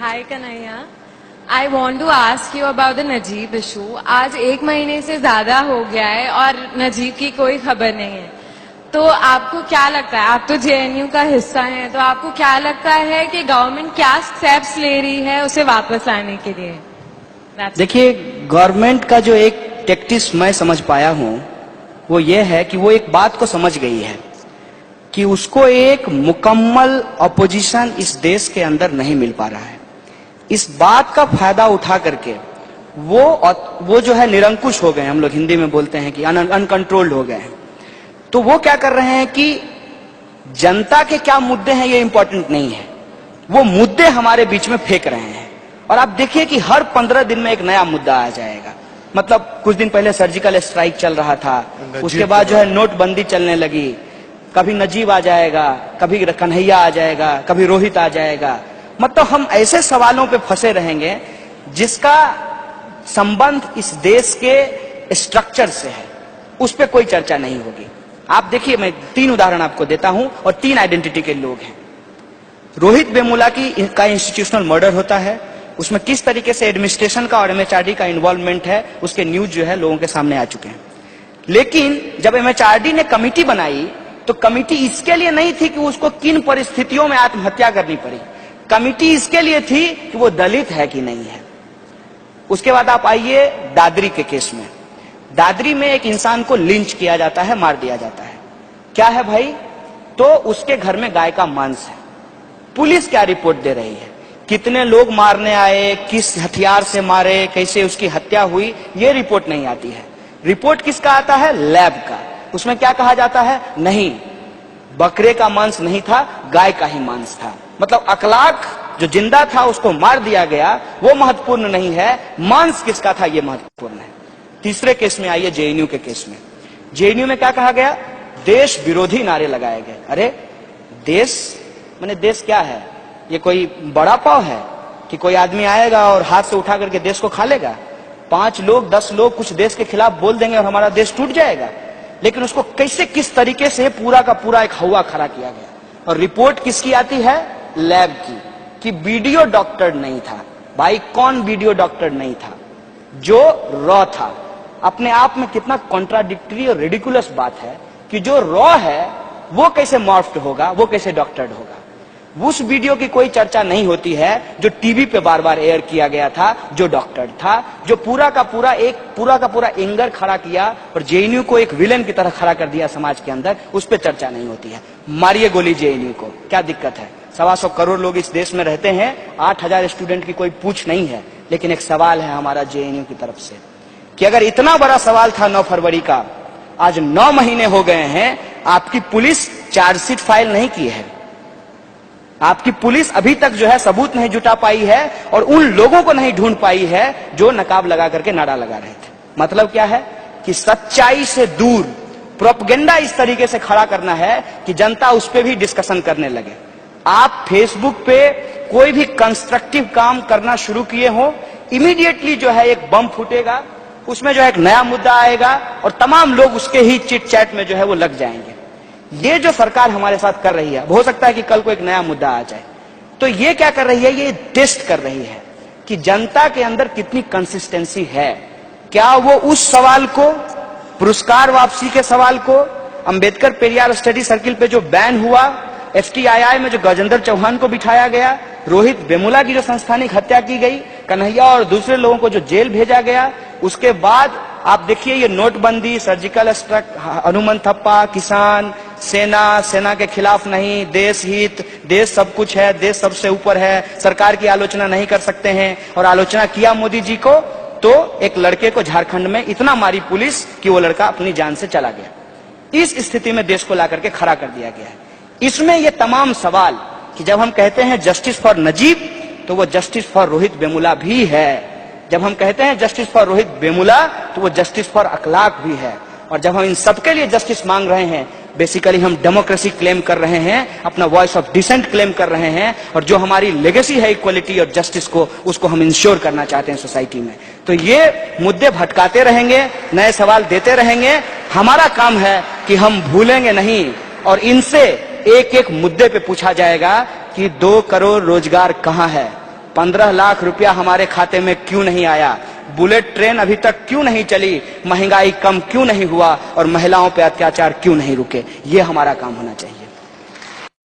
Hi Kanhaiya, I want to ask you about the Najeeb issue. आज 1 महीने से ज्यादा हो गया है और नजीब की कोई खबर नहीं है। तो आपको क्या लगता है, आप तो जेएनयू का हिस्सा हैं, तो आपको क्या लगता है कि गवर्नमेंट क्या स्टेप्स ले रही है उसे वापस लाने के लिए? देखिए, गवर्नमेंट का जो एक टैक्टिक्स मैं समझ पाया हूं वो ये है कि वो एक बात को समझ गई है कि उसको एक मुकम्मल अपोजिशन इस देश के अंदर नहीं मिल पा रहा है। इस बात का फायदा उठा करके वो जो है निरंकुश हो गए, हम लोग हिंदी में बोलते हैं कि अनकंट्रोल्ड हो गए हैं। तो वो क्या कर रहे हैं कि जनता के क्या मुद्दे हैं ये इंपॉर्टेंट नहीं है, वो मुद्दे हमारे बीच में फेंक रहे हैं। और आप देखिए कि हर 15 दिन में एक नया मुद्दा आ जाएगा। मतलब कुछ दिन पहले सर्जिकल स्ट्राइक चल रहा था, उसके बाद जो है नोटबंदी चलने लगी, कभी नजीब आ जाएगा, कभी कन्हैया आ जाएगा, कभी रोहित आ जाएगा। मतलब हम ऐसे सवालों पे फंसे रहेंगे जिसका संबंध इस देश के स्ट्रक्चर से है, उस पर कोई चर्चा नहीं होगी। आप देखिए, मैं 3 उदाहरण आपको देता हूं और 3 आइडेंटिटी के लोग हैं। रोहित वेमुला का इंस्टीट्यूशनल मर्डर होता है, उसमें किस तरीके से एडमिनिस्ट्रेशन का और एमएचआरडी का इन्वॉल्वमेंट है उसके न्यूज जो है लोगों के सामने आ चुके हैं। लेकिन जब एमएचआरडी ने कमिटी बनाई तो कमिटी इसके लिए नहीं थी कि उसको किन परिस्थितियों में आत्महत्या करनी पड़ी, कमिटी इसके लिए थी कि वो दलित है कि नहीं है। उसके बाद आप आइए दादरी के केस में। दादरी में एक इंसान को लिंच किया जाता है, मार दिया जाता है। क्या है भाई? तो उसके घर में गाय का मांस है। पुलिस क्या रिपोर्ट दे रही है, कितने लोग मारने आए, किस हथियार से मारे, कैसे उसकी हत्या हुई, ये रिपोर्ट नहीं आती है। रिपोर्ट किसका आता है? लैब का। उसमें क्या कहा जाता है? नहीं, बकरे का मांस नहीं था, गाय का ही मांस था। मतलब अखलाक जो जिंदा था उसको मार दिया गया, वो महत्वपूर्ण नहीं है, मांस किसका था ये महत्वपूर्ण है। तीसरे केस में आइए, जेएनयू के केस में। जेएनयू में क्या कहा गया? देश विरोधी नारे लगाए गए। अरे देश माने देश क्या है? ये कोई बड़ा पाव है कि कोई आदमी आएगा और हाथ से उठा करके देश को खा लेगा? 5 लोग 10 लोग कुछ देश के खिलाफ बोल देंगे और हमारा देश टूट जाएगा। लेकिन उसको कैसे किस तरीके से पूरा का पूरा एक हवा खड़ा किया गया। और रिपोर्ट किसकी आती है? लैब की, कि वीडियो डॉक्टर नहीं था। भाई कौन वीडियो डॉक्टर नहीं था? जो रॉ था। अपने आप में कितना कॉन्ट्राडिक्टरी और रेडिकुलस बात है कि जो रॉ है वो कैसे मॉर्फ्ड होगा, वो कैसे डॉक्टर्ड होगा। उस वीडियो की कोई चर्चा नहीं होती है जो टीवी पे बार बार एयर किया गया था, जो डॉक्टर था, जो पूरा का पूरा एंगर खड़ा किया और जेएनयू को एक विलेन की तरह खड़ा कर दिया समाज के अंदर, उस पर चर्चा नहीं होती है। मारिए गोली जेएनयू को, क्या दिक्कत है? 125 करोड़ लोग इस देश में रहते हैं, 8000 स्टूडेंट की कोई पूछ नहीं है। लेकिन एक सवाल है हमारा जेएनयू की तरफ से कि अगर इतना बड़ा सवाल था 9 फरवरी का, आज 9 महीने हो गए हैं, आपकी पुलिस चार्जशीट फाइल नहीं की है, आपकी पुलिस अभी तक जो है सबूत नहीं जुटा पाई है और उन लोगों को नहीं ढूंढ पाई है जो नकाब लगा करके नारा लगा रहे थे। मतलब क्या है कि सच्चाई से दूर प्रोपगेंडा इस तरीके से खड़ा करना है कि जनता उस पर भी डिस्कशन करने लगे। आप फेसबुक पे कोई भी कंस्ट्रक्टिव काम करना शुरू किए हो, इमीडिएटली जो है एक बम फूटेगा, उसमें जो है एक नया मुद्दा आएगा और तमाम लोग उसके ही चिट चैट में जो है वो लग जाएंगे। ये जो सरकार हमारे साथ कर रही है, हो सकता है कि कल को एक नया मुद्दा आ जाए, तो ये क्या कर रही है? ये टेस्ट कर रही है कि जनता के अंदर कितनी कंसिस्टेंसी है। क्या वो उस सवाल को, पुरस्कार वापसी के सवाल को, अंबेडकर पेरियार स्टडी सर्किल पे जो बैन हुआ, एफटीआईआई में जो गजेंद्र चौहान को बिठाया गया, रोहित वेमुला की जो संस्थानिक हत्या की गई, कन्हैया और दूसरे लोगों को जो जेल भेजा गया, उसके बाद आप देखिए ये नोटबंदी, सर्जिकल स्ट्राइक, हनुमान थप्पा, किसान, सेना के खिलाफ नहीं, देश हित, देश सब कुछ है, देश सबसे ऊपर है, सरकार की आलोचना नहीं कर सकते हैं। और आलोचना किया मोदी जी को तो एक लड़के को झारखंड में इतना मारी पुलिस कि वो लड़का अपनी जान से चला गया। इस स्थिति में देश को ला करके खड़ा कर दिया गया है। इसमें ये तमाम सवाल कि जब हम कहते हैं जस्टिस फॉर नजीब, तो वो जस्टिस फॉर रोहित वेमुला भी है। जब हम कहते हैं जस्टिस फॉर रोहित वेमुला, तो वो जस्टिस फॉर अखलाक भी है। और जब हम इन सबके लिए जस्टिस मांग रहे हैं, बेसिकली हम डेमोक्रेसी क्लेम कर रहे हैं, अपना वॉइस ऑफ डिसेंट क्लेम कर रहे हैं, और जो हमारी लेगेसी है इक्वलिटी और जस्टिस को, उसको हम इंश्योर करना चाहते हैं सोसाइटी में। तो ये मुद्दे भटकाते रहेंगे, नए सवाल देते रहेंगे। हमारा काम है कि हम भूलेंगे नहीं और इनसे एक एक मुद्दे पे पूछा जाएगा कि 2 करोड़ रोजगार कहां है, 15 लाख रुपया हमारे खाते में क्यों नहीं आया, बुलेट ट्रेन अभी तक क्यों नहीं चली, महंगाई कम क्यों नहीं हुआ और महिलाओं पे अत्याचार क्यों नहीं रुके। ये हमारा काम होना चाहिए।